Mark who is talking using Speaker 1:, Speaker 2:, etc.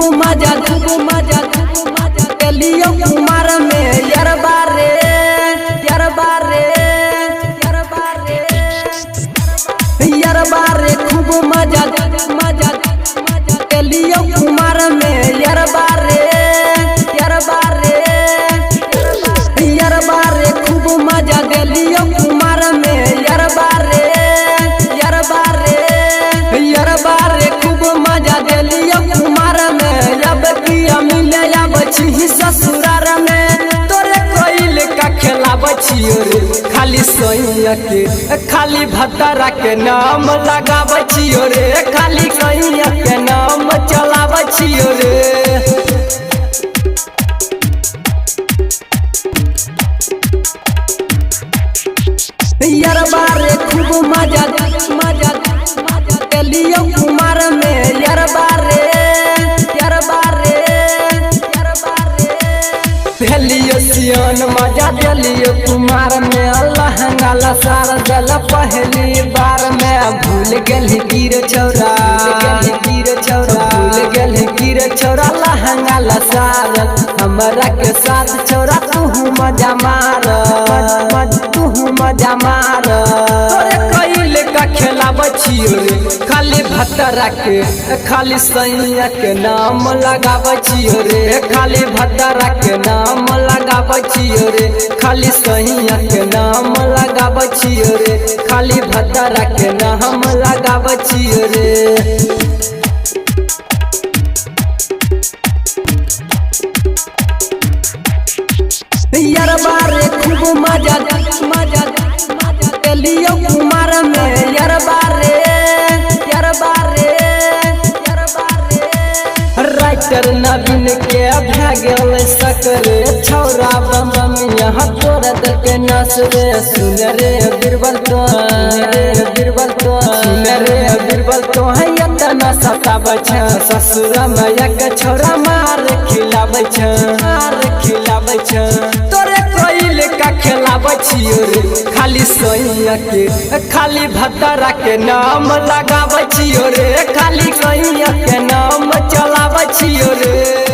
Speaker 1: मजा लियो कुमार में यरबा रे खूब मजा लियो कुमार में यरबा रे खूब मजा लियो कुमार में यरबा रे खूब मजा लियो कुमार में अब किया मिले अब छी ससुरार में तोरे कोइल का खेला बचियो रे खाली सैया के खाली भतरा के नाम लगा बचियो रे खाली सैया के नाम चला बचियो रे यरबा रे खूब मजा लियो कुमार में यरबा रे भेलियो सियान मजा दिलियो कुमार में लहंगा लसार दल पहली बार में भूल गेली गिर छौरा लहंगा लसार हमरा के साथ छौरा तू मजा मार तोरे कइल का खेला बचियो रे खाली भतरा के खाली सैया के नाम लगा बचियो रे खाली भतरा के नाम लगा बचियो रे खाली सैया के नाम लगा बचियो रे खाली भतरा के नाम लगा बचियो रे यरबा रे खूब मजा लियो कुमार में यरबा रे राइटर नवीन के भागल सकरे छौरा बम यहाँ तोरा के नस रे सुन रे बीरबल तो है इतना सताबै छ ससुर मैया के छौरा मार खिलाबै छ तोरे कोइल का खेला बचियो रे खाली सैया के खाली भतरा के नाम लगा बचियो रे खाली सैया के नाम चला बचियो रे।